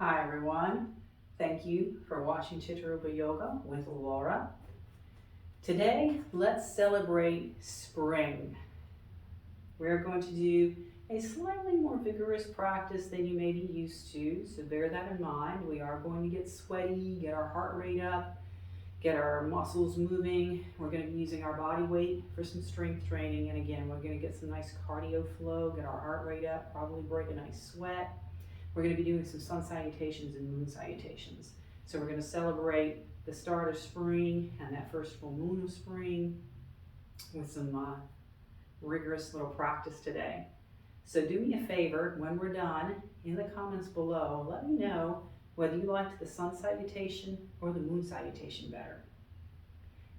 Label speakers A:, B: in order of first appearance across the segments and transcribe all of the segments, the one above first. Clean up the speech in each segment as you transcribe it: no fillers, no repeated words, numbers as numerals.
A: Hi everyone, thank you for watching Chittarupa Yoga with Laura. Today, let's celebrate spring. We're going to do a slightly more vigorous practice than you may be used to, so bear that in mind. We are going to get sweaty, get our heart rate up, get our muscles moving. We're going to be using our body weight for some strength training, and again, we're going to get some nice cardio flow, get our heart rate up, probably break a nice sweat. We're going to be doing some sun salutations and moon salutations. So we're going to celebrate the start of spring and that first full moon of spring with some rigorous little practice today. So do me a favor, when we're done, in the comments below, let me know whether you liked the sun salutation or the moon salutation better.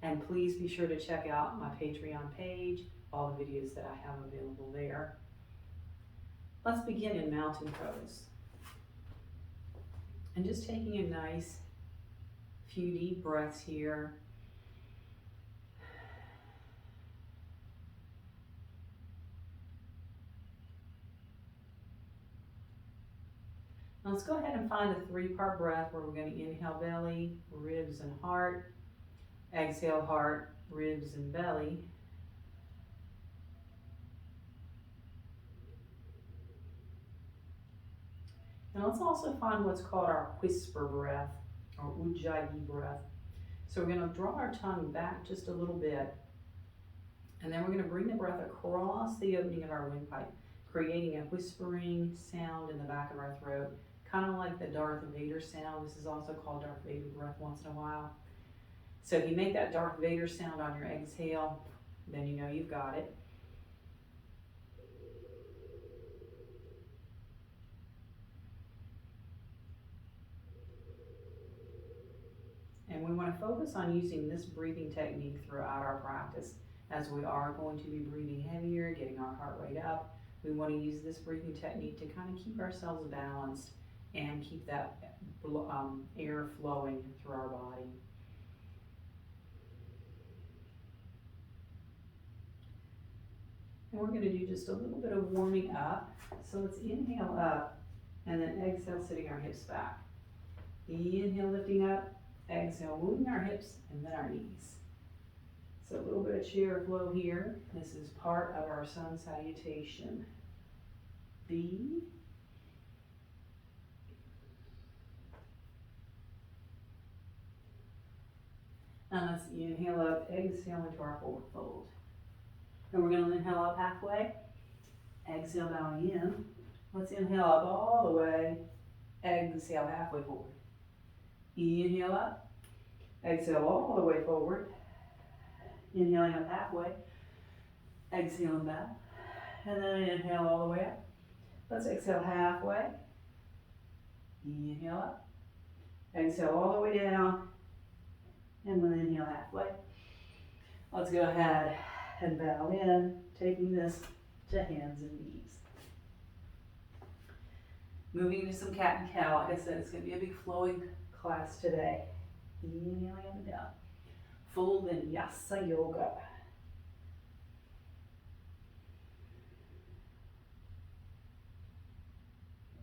A: And please be sure to check out my Patreon page, all the videos that I have available there. Let's begin in mountain pose. And just taking a nice few deep breaths here. Now let's go ahead and find a three-part breath where we're going to inhale belly, ribs, and heart. Exhale heart, ribs, and belly. And let's also find what's called our whisper breath, or ujjayi breath. So we're going to draw our tongue back just a little bit, and then we're going to bring the breath across the opening of our windpipe, creating a whispering sound in the back of our throat, kind of like the Darth Vader sound. This is also called Darth Vader breath once in a while. So if you make that Darth Vader sound on your exhale, then you know you've got it. And we want to focus on using this breathing technique throughout our practice, as we are going to be breathing heavier, getting our heart rate up. We want to use this breathing technique to kind of keep ourselves balanced and keep that air flowing through our body. And we're going to do just a little bit of warming up. So let's inhale up and then exhale, sitting our hips back. Inhale, lifting up. Exhale, moving our hips and then our knees. So a little bit of chair flow here. This is part of our sun salutation. B. And let's inhale up, exhale into our forward fold. And we're going to inhale up halfway. Exhale, bowing in. Let's inhale up all the way. Exhale, halfway forward. Inhale up. Exhale all the way forward. Inhaling up halfway. Exhaling back. And then inhale all the way up. Let's exhale halfway. Inhale up. Exhale all the way down. And we'll inhale halfway. Let's go ahead and bow in, taking this to hands and knees. Moving into some cat and cow. Like I said, it's going to be a big flowing class today. Inhaling up and down. Full vinyasa yoga.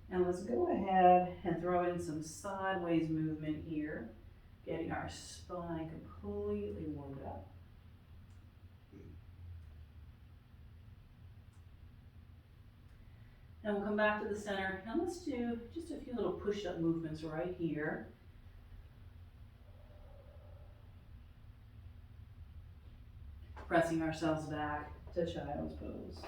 A: And let's go ahead and throw in some sideways movement here, getting our spine completely warmed up. And we'll come back to the center, and let's do just a few little push-up movements right here. Pressing ourselves back to child's pose.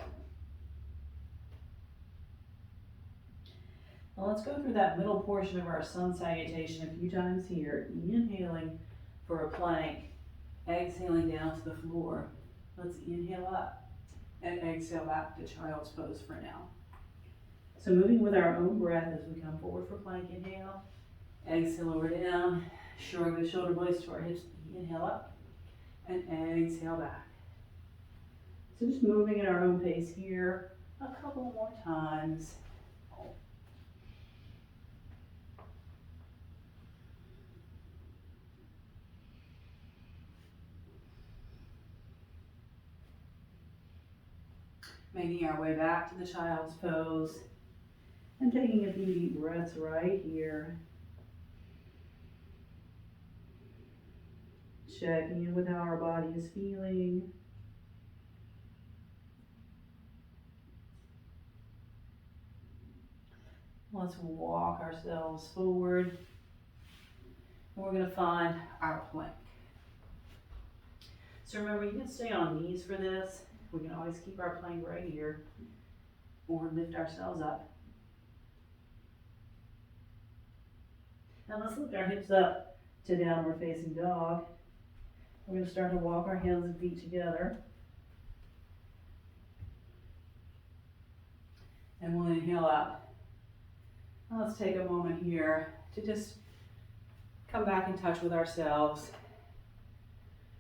A: Now let's go through that middle portion of our sun salutation a few times here. Inhaling for a plank, exhaling down to the floor. Let's inhale up and exhale back to child's pose for now. So moving with our own breath as we come forward for plank, inhale. Exhale over down, shrug the shoulder blades to our hips. Inhale up and exhale back. So just moving at our own pace here a couple more times. Making our way back to the child's pose. And taking a few deep breaths right here. Checking in with how our body is feeling. Let's walk ourselves forward. And we're going to find our plank. So remember, you can stay on knees for this. We can always keep our plank right here or lift ourselves up. Now let's lift our hips up to downward facing dog. We're going to start to walk our hands and feet together. And we'll inhale out. Now let's take a moment here to just come back in touch with ourselves.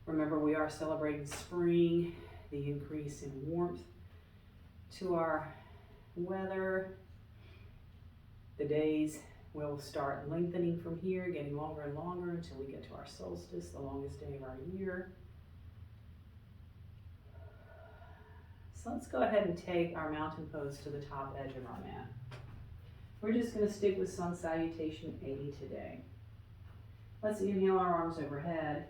A: Remember, we are celebrating spring, the increase in warmth to our weather. The days will start lengthening from here, getting longer and longer until we get to our solstice, the longest day of our year. So let's go ahead and take our mountain pose to the top edge of our mat. We're just going to stick with Sun Salutation 80 today. Let's inhale our arms overhead.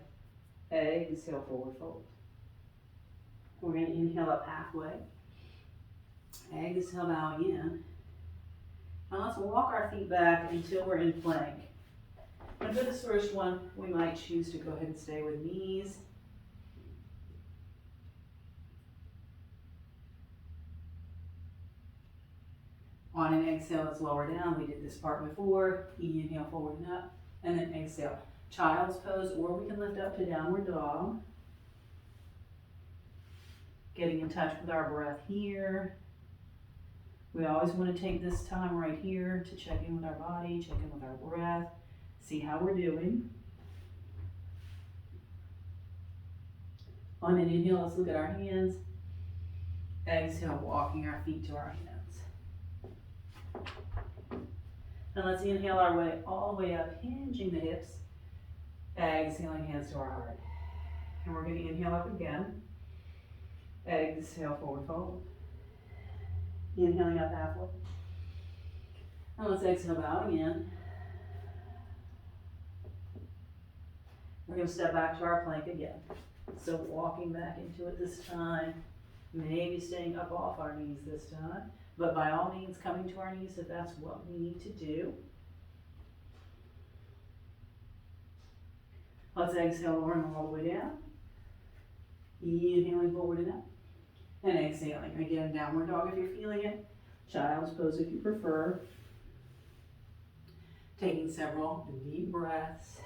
A: Exhale, forward fold. We're going to inhale up halfway. Exhale, bowing in. Now let's walk our feet back until we're in plank. And for this first one, we might choose to go ahead and stay with knees. On an exhale, let's lower down. We did this part before. Inhale, forward and up. And then exhale. Child's pose, or we can lift up to downward dog. Getting in touch with our breath here. We always want to take this time right here to check in with our body, check in with our breath, see how we're doing. On an inhale, let's look at our hands. Exhale, walking our feet to our hands. And let's inhale our way all the way up, hinging the hips. Exhaling, hands to our heart. And we're going to inhale up again. Exhale, forward fold. Inhaling up halfway. Now let's exhale, bowing in. We're going to step back to our plank again. So walking back into it this time. Maybe staying up off our knees this time. But by all means, coming to our knees if that's what we need to do. Let's exhale, lowering all the way down. Inhaling forward and up. And exhaling. Again, downward dog if you're feeling it. Child's pose if you prefer. Taking several deep breaths.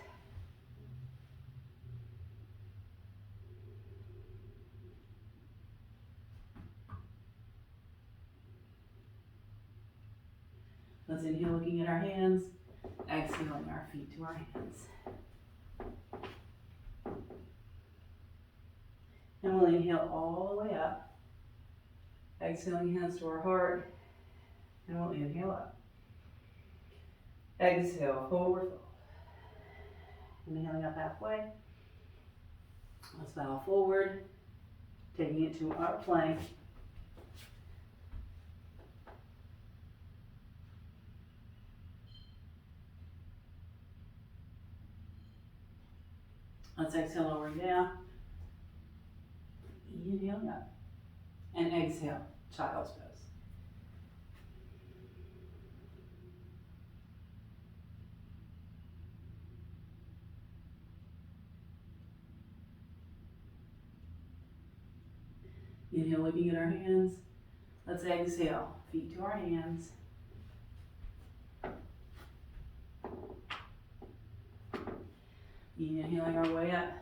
A: Let's inhale, looking at our hands. Exhaling our feet to our hands. And we'll inhale all the way up. Exhaling, hands to our heart. And we'll inhale up. Exhale, forward fold. Inhaling up halfway. Let's bow forward. Taking it to our plank. Let's exhale, lowering down. Inhaling up. And exhale, child's pose. Inhale, looking at our hands. Let's exhale, feet to our hands. Inhaling our way up.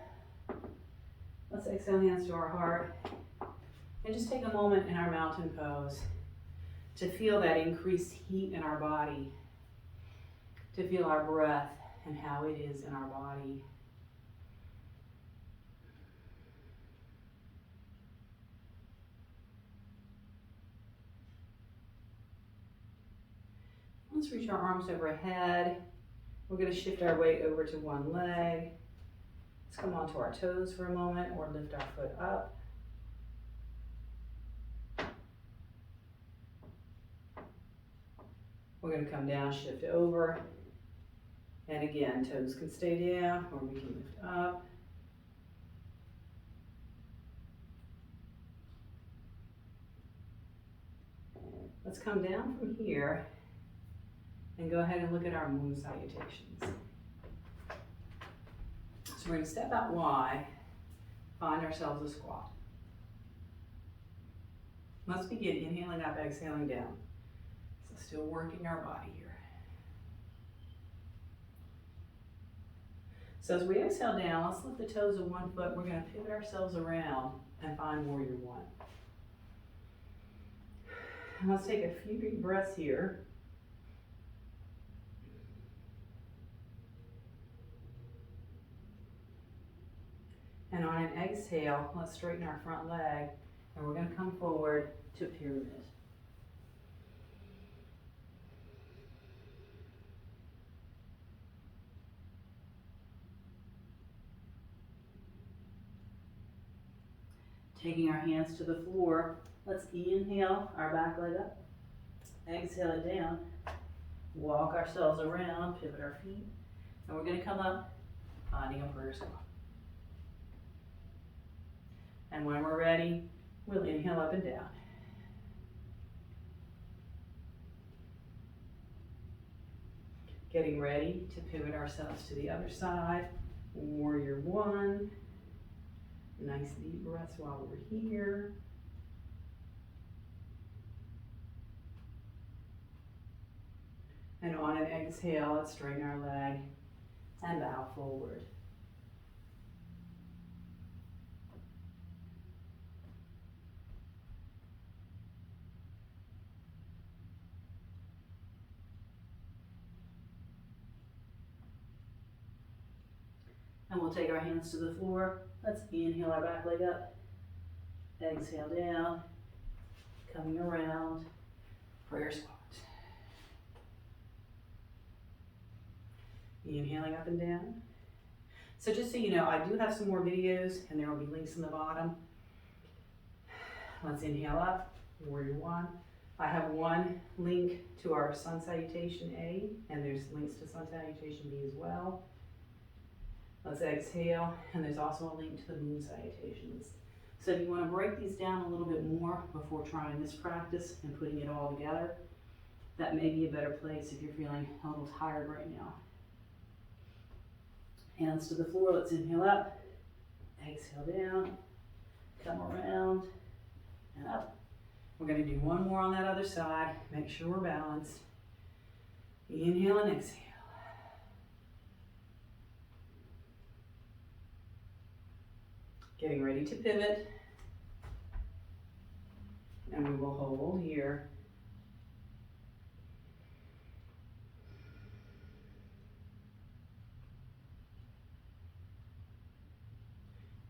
A: Let's exhale, hands to our heart. And just take a moment in our mountain pose to feel that increased heat in our body, to feel our breath and how it is in our body. Let's reach our arms overhead. We're going to shift our weight over to one leg. Let's come onto our toes for a moment or lift our foot up. We're going to come down, shift over, and again, toes can stay down or we can lift up. Let's come down from here and go ahead and look at our moon salutations. So we're going to step out wide, find ourselves a squat. Let's begin inhaling up, exhaling down. So still working our body here. So as we exhale down, let's lift the toes of one foot. We're going to pivot ourselves around and find warrior one. And let's take a few deep breaths here. And on an exhale, let's straighten our front leg, and we're going to come forward to pyramid. Taking our hands to the floor, let's inhale our back leg up, exhale it down, walk ourselves around, pivot our feet, and we're going to come up, finding a prayer squat. And when we're ready, we'll inhale up and down. Getting ready to pivot ourselves to the other side, warrior one. Nice deep breaths while we're here. And on an exhale, let's straighten our leg and bow forward. And we'll take our hands to the floor. Let's inhale our back leg up. Exhale down. Coming around. Prayer squat. Inhaling up and down. So just so you know, I do have some more videos and there will be links in the bottom. Let's inhale up. Warrior one. I have one link to our sun salutation A, and there's links to sun salutation B as well. Let's exhale, and there's also a link to the moon salutations. So if you want to break these down a little bit more before trying this practice and putting it all together, that may be a better place if you're feeling a little tired right now. Hands to the floor, let's inhale up, exhale down, come around, and up. We're going to do one more on that other side, make sure we're balanced. Inhale and exhale. Getting ready to pivot, and we will hold here.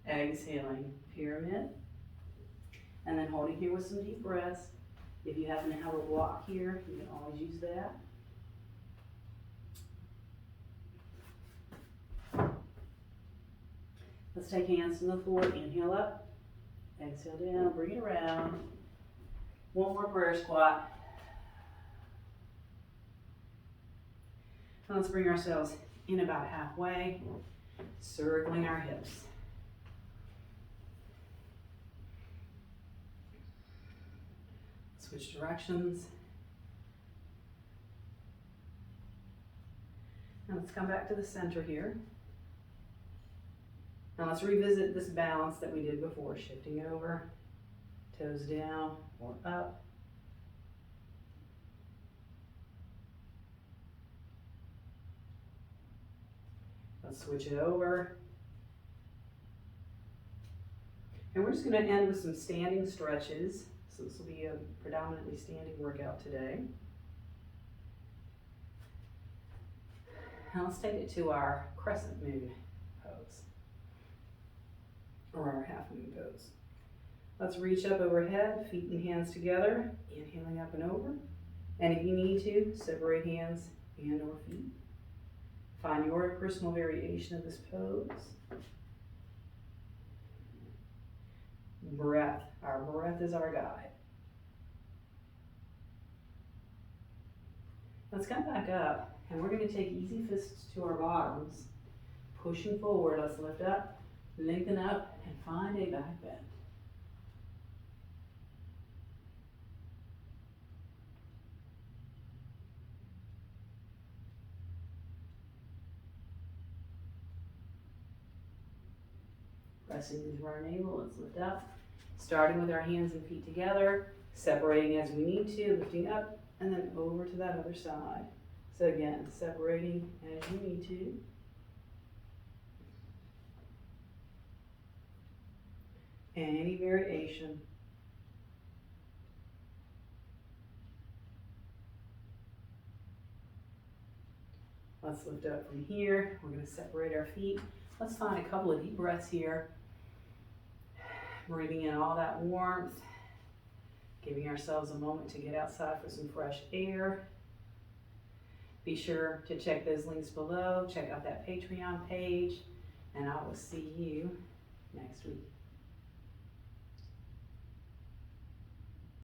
A: Exhaling, pyramid, and then holding here with some deep breaths. If you happen to have a block here, you can always use that. Let's take hands to the floor, inhale up, exhale down, bring it around. One more prayer squat. And let's bring ourselves in about halfway, circling our hips. Switch directions. And let's come back to the center here. Now let's revisit this balance that we did before, shifting over, toes down or up. Let's switch it over. And we're just going to end with some standing stretches. So this will be a predominantly standing workout today. Now let's take it to our crescent moon pose, or our half moon pose. Let's reach up overhead, feet and hands together, inhaling up and over. And if you need to, separate hands and or feet. Find your personal variation of this pose. Breath. Our breath is our guide. Let's come back up, and we're going to take easy fists to our bottoms, pushing forward. Let's lift up, lengthen up, and find a back bend. Pressing into our navel, let's lift up. Starting with our hands and feet together, separating as we need to, lifting up, and then over to that other side. So again, separating as you need to. Any variation. Let's lift up from here. We're going to separate our feet. Let's find a couple of deep breaths here. Breathing in all that warmth. Giving ourselves a moment to get outside for some fresh air. Be sure to check those links below. Check out that Patreon page. And I will see you next week.